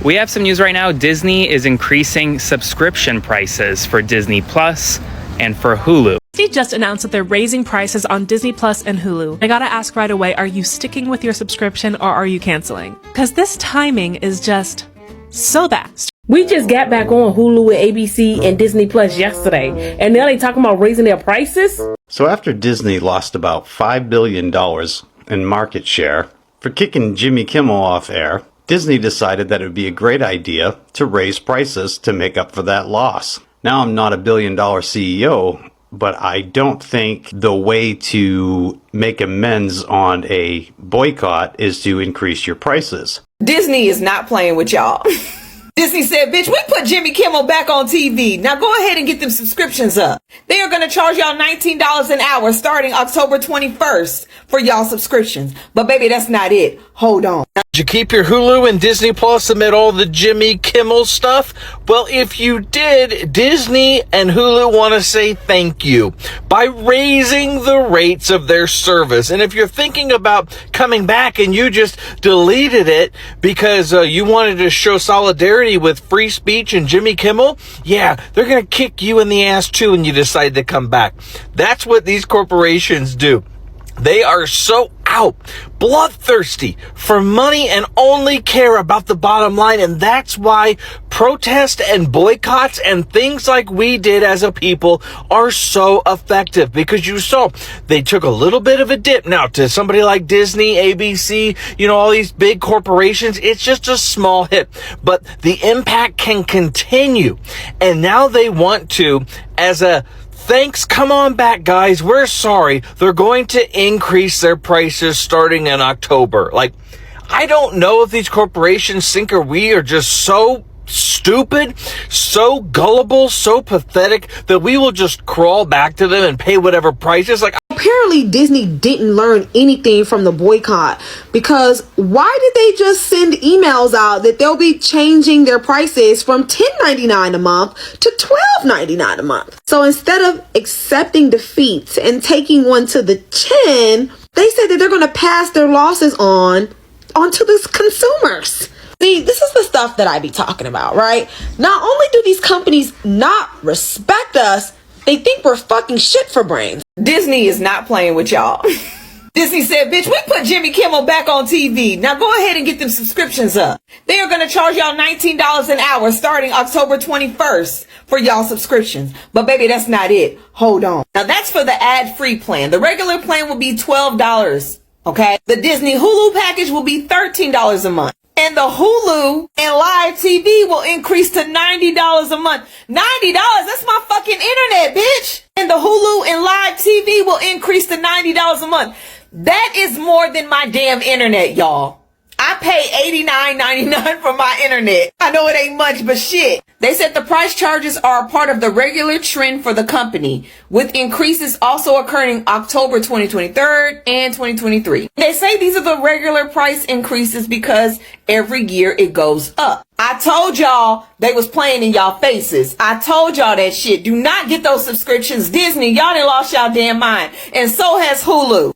We have some news right now. Disney is increasing subscription prices for Disney Plus and for Hulu. Disney just announced that they're raising prices on Disney Plus and Hulu. I gotta ask right away, are you sticking with your subscription or are you canceling? Because this timing is just so bad. We just got back on Hulu and ABC and Disney Plus yesterday, and now they talking about raising their prices? So after Disney lost about $5 billion in market share for kicking Jimmy Kimmel off air, Disney decided that it would be a great idea to raise prices to make up for that loss. Now, I'm not a billion-dollar CEO, but I don't think the way to make amends on a boycott is to increase your prices. Disney is not playing with y'all. Disney said, bitch, we put Jimmy Kimmel back on TV. Now go ahead and get them subscriptions up. They are going to charge y'all $19 an hour starting October 21st for y'all subscriptions. But baby, that's not it. Hold on. Did you keep your Hulu and Disney Plus amid all the Jimmy Kimmel stuff? Well, if you did, Disney and Hulu want to say thank you by raising the rates of their service. And if you're thinking about coming back and you just deleted it because you wanted to show solidarity with free speech and Jimmy Kimmel, yeah, they're going to kick you in the ass too when you decide to come back. That's what these corporations do. They are so out, bloodthirsty for money and only care about the bottom line. And that's why protests and boycotts and things like we did as a people are so effective, because you saw they took a little bit of a dip. Now to somebody like Disney, ABC, all these big corporations, it's just a small hit, but the impact can continue. And now they want to, as a thanks, come on back, guys. We're sorry. They're going to increase their prices starting in October. I don't know if these corporations think we are just so stupid, so gullible, so pathetic that we will just crawl back to them and pay whatever prices. Apparently Disney didn't learn anything from the boycott, because why did they just send emails out that they'll be changing their prices from $10.99 a month to $12.99 a month? So instead of accepting defeat and taking one to the chin, they said that they're going to pass their losses onto the consumers. See, this is the stuff that I be talking about, right? Not only do these companies not respect us, they think we're fucking shit for brains. Disney is not playing with y'all. Disney said, bitch, we put Jimmy Kimmel back on TV. Now go ahead and get them subscriptions up. They are going to charge y'all $19 an hour starting October 21st for y'all subscriptions. But baby, that's not it. Hold on. Now that's for the ad-free plan. The regular plan will be $12. Okay. The Disney Hulu package will be $13 a month. And the Hulu and live TV will increase to $90 a month. $90, that's my fucking internet, bitch. And the Hulu and live TV will increase to $90 a month. That is more than my damn internet, y'all. I pay $89.99 for my internet. I know it ain't much, but shit. They said the price charges are a part of the regular trend for the company, with increases also occurring October 2023 and 2023. They say these are the regular price increases because every year it goes up. I told y'all they was playing in y'all faces. I told y'all that shit. Do not get those subscriptions. Disney, y'all done lost y'all damn mind. And so has Hulu.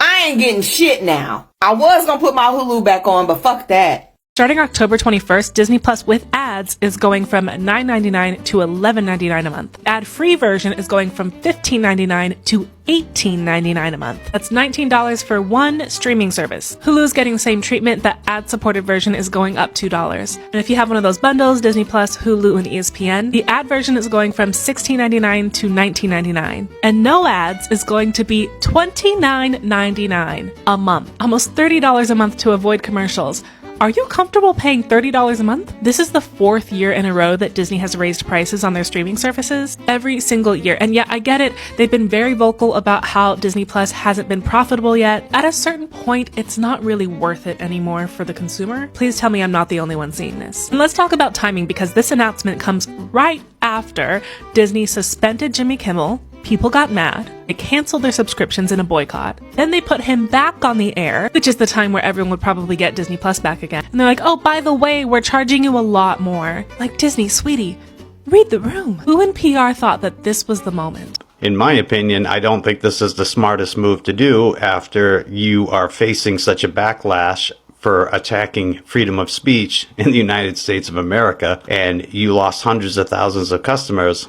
I ain't getting shit now. I was gonna put my Hulu back on, but fuck that. Starting October 21st, Disney Plus with ads is going from $9.99 to $11.99 a month. Ad-free version is going from $15.99 to $18.99 a month. That's $19 for one streaming service. Hulu's getting the same treatment. The ad-supported version is going up $2. And if you have one of those bundles, Disney Plus, Hulu, and ESPN, the ad version is going from $16.99 to $19.99. And no ads is going to be $29.99 a month. Almost $30 a month to avoid commercials. Are you comfortable paying $30 a month? This is the fourth year in a row that Disney has raised prices on their streaming services every single year. And yeah, I get it. They've been very vocal about how Disney Plus hasn't been profitable yet. At a certain point, it's not really worth it anymore for the consumer. Please tell me I'm not the only one seeing this. And let's talk about timing, because this announcement comes right after Disney suspended Jimmy Kimmel. People got mad. They canceled their subscriptions in a boycott. Then they put him back on the air, which is the time where everyone would probably get Disney Plus back again. And they're like, oh, by the way, we're charging you a lot more. Like, Disney, sweetie, read the room. Who in PR thought that this was the moment? In my opinion, I don't think this is the smartest move to do after you are facing such a backlash for attacking freedom of speech in the United States of America, and you lost hundreds of thousands of customers,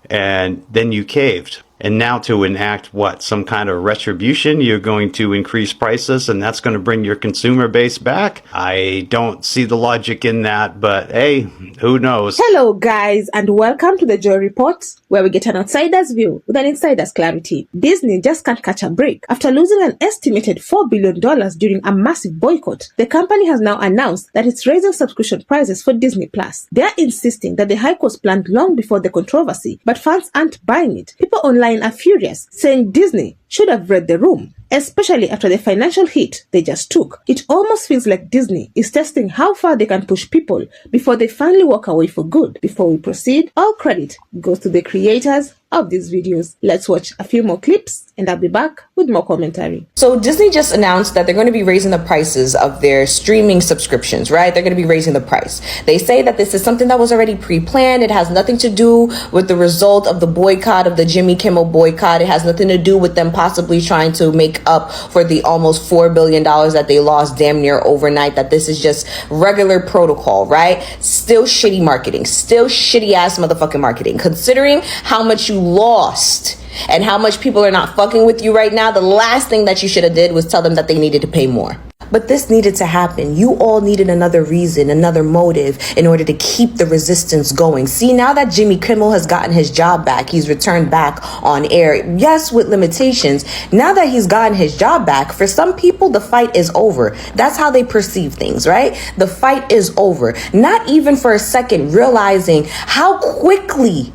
and then you caved. And now to enact what? Some kind of retribution? You're going to increase prices and that's going to bring your consumer base back? I don't see the logic in that, but hey, who knows? Hello guys, and welcome to the Joy Report, where we get an outsider's view with an insider's clarity. Disney just can't catch a break. After losing an estimated $4 billion during a massive boycott, the company has now announced that it's raising subscription prices for Disney Plus. They're insisting that the hike was planned long before the controversy, but fans aren't buying it. People online are furious, saying Disney should have read the room, especially after the financial hit they just took. It almost feels like Disney is testing how far they can push people before they finally walk away for good. Before we proceed, all credit goes to the creators of these videos. Let's watch a few more clips and I'll be back with more commentary. So Disney just announced that they're going to be raising the prices of their streaming subscriptions, right? They're going to be raising the price. They say that this is something that was already pre-planned. It has nothing to do with the result of the boycott, of the Jimmy Kimmel boycott. It has nothing to do with them possibly trying to make up for the almost $4 billion that they lost damn near overnight, that this is just regular protocol, right? Still shitty marketing, still shitty ass motherfucking marketing. Considering how much you lost and how much people are not fucking with you right now, the last thing that you should have did was tell them that they needed to pay more. But this needed to happen. You all needed another reason, another motive in order to keep the resistance going. See, now that Jimmy Kimmel has gotten his job back, he's returned back on air, yes, with limitations. Now that he's gotten his job back, for some people, the fight is over. That's how they perceive things, right? The fight is over. Not even for a second realizing how quickly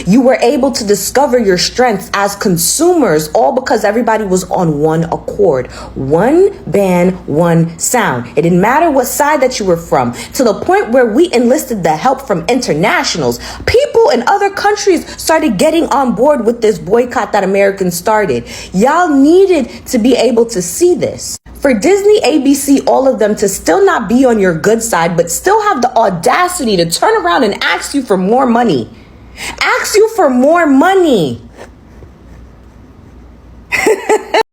you were able to discover your strengths as consumers, all because everybody was on one accord. One band, one sound. It didn't matter what side that you were from, to the point where we enlisted the help from internationals. People in other countries started getting on board with this boycott that Americans started. Y'all needed to be able to see this. For Disney, ABC, all of them to still not be on your good side, but still have the audacity to turn around and ask you for more money. Ask you for more money.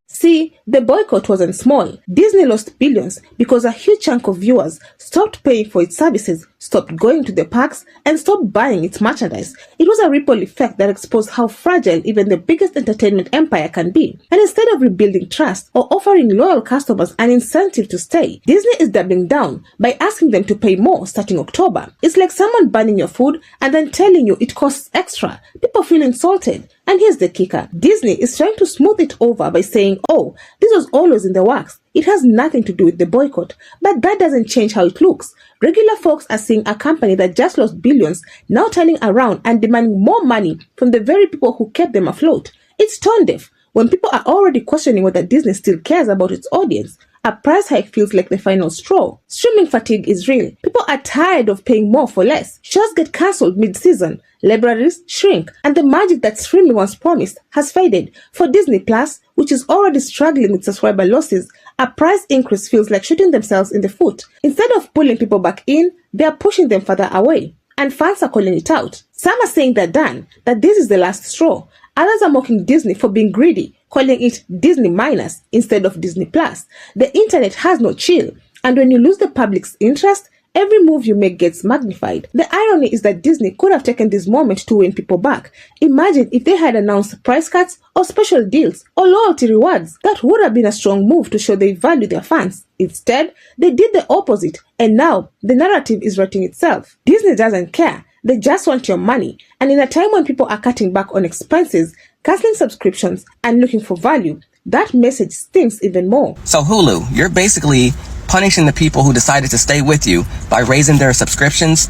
See, the boycott wasn't small. Disney lost billions because a huge chunk of viewers stopped paying for its services, stopped going to the parks, and stopped buying its merchandise. It was a ripple effect that exposed how fragile even the biggest entertainment empire can be. And instead of rebuilding trust or offering loyal customers an incentive to stay, Disney is doubling down by asking them to pay more starting October. It's like someone banning your food and then telling you it costs extra. People feel insulted. And here's the kicker. Disney is trying to smooth it over by saying, oh, this was always in the works. It has nothing to do with the boycott. But that doesn't change how it looks. Regular folks are seeing a company that just lost billions now turning around and demanding more money from the very people who kept them afloat. It's tone deaf. When people are already questioning whether Disney still cares about its audience, a price hike feels like the final straw. Streaming fatigue is real. People are tired of paying more for less. Shows get cancelled mid-season. Libraries shrink. And the magic that streaming once promised has faded. For Disney Plus, which is already struggling with subscriber losses, a price increase feels like shooting themselves in the foot. Instead of pulling people back in, they are pushing them further away. And fans are calling it out. Some are saying they're done, that this is the last straw. Others are mocking Disney for being greedy, calling it Disney Minus instead of Disney Plus. The internet has no chill, and when you lose the public's interest, every move you make gets magnified. The irony is that Disney could have taken this moment to win people back. Imagine if they had announced price cuts or special deals or loyalty rewards. That would have been a strong move to show they value their fans. Instead, they did the opposite, and now the narrative is writing itself. Disney doesn't care. They just want your money. And in a time when people are cutting back on expenses, canceling subscriptions, and looking for value, that message stings even more. So Hulu, you're basically punishing the people who decided to stay with you by raising their subscriptions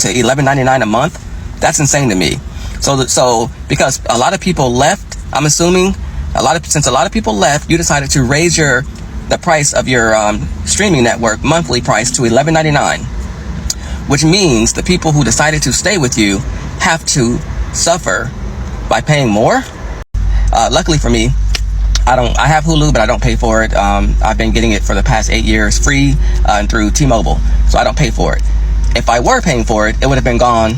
to $11.99 a month. That's insane to me. So because a lot of people left, I'm assuming since a lot of people left, you decided to raise the price of your streaming network monthly price to $11.99. Which means the people who decided to stay with you have to suffer by paying more. Luckily for me, I have Hulu, but I don't pay for it. I've been getting it for the past 8 years free and through T-Mobile, so I don't pay for it. If I were paying for it, it would have been gone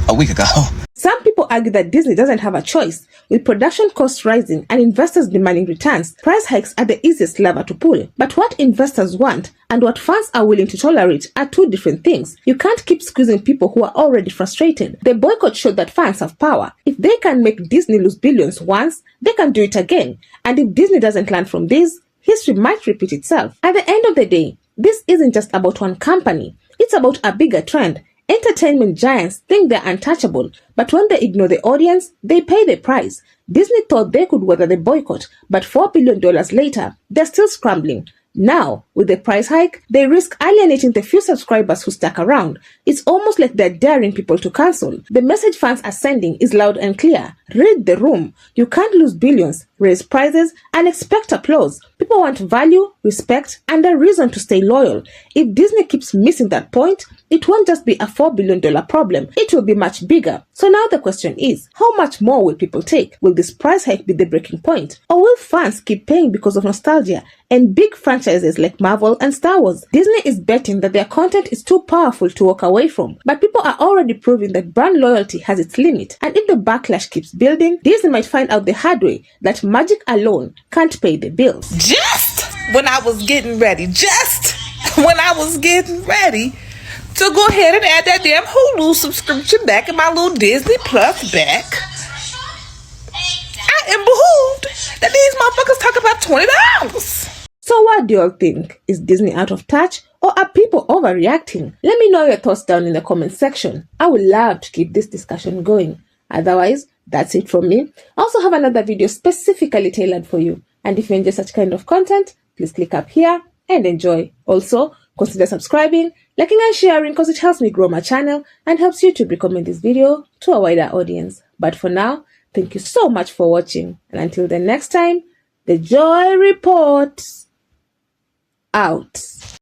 a week ago. Some people argue that Disney doesn't have a choice. With production costs rising and investors demanding returns, price hikes are the easiest lever to pull. But what investors want and what fans are willing to tolerate are two different things. You can't keep squeezing people who are already frustrated. The boycott showed that fans have power. If they can make Disney lose billions once, they can do it again. And if Disney doesn't learn from this, history might repeat itself. At the end of the day, this isn't just about one company. It's about a bigger trend. Entertainment giants think they're untouchable, but when they ignore the audience, they pay the price. Disney thought they could weather the boycott, but $4 billion later, they're still scrambling. Now, with the price hike, they risk alienating the few subscribers who stuck around. It's almost like they're daring people to cancel. The message fans are sending is loud and clear. Read the room. You can't lose billions, raise prices, and expect applause. People want value, respect, and a reason to stay loyal. If Disney keeps missing that point, it won't just be a $4 billion problem. It will be much bigger. So now the question is, how much more will people take? Will this price hike be the breaking point? Or will fans keep paying because of nostalgia and big franchises like Marvel and Star Wars? Disney is betting that their content is too powerful to walk away from. But people are already proving that brand loyalty has its limit. And if the backlash keeps building, Disney might find out the hard way that magic alone can't pay the bills. Just when I was getting ready to go ahead and add that damn Hulu subscription back and my little Disney Plus back, I am behooved that these motherfuckers talk about $20. So what do you all think? Is Disney out of touch or are people overreacting? Let me know your thoughts down in the comment section. I would love to keep this discussion going. Otherwise, that's it from me. I also have another video specifically tailored for you. And if you enjoy such kind of content, please click up here and enjoy. Also, consider subscribing, liking and sharing because it helps me grow my channel and helps YouTube recommend this video to a wider audience. But for now, thank you so much for watching. And until the next time, the Joy Report out.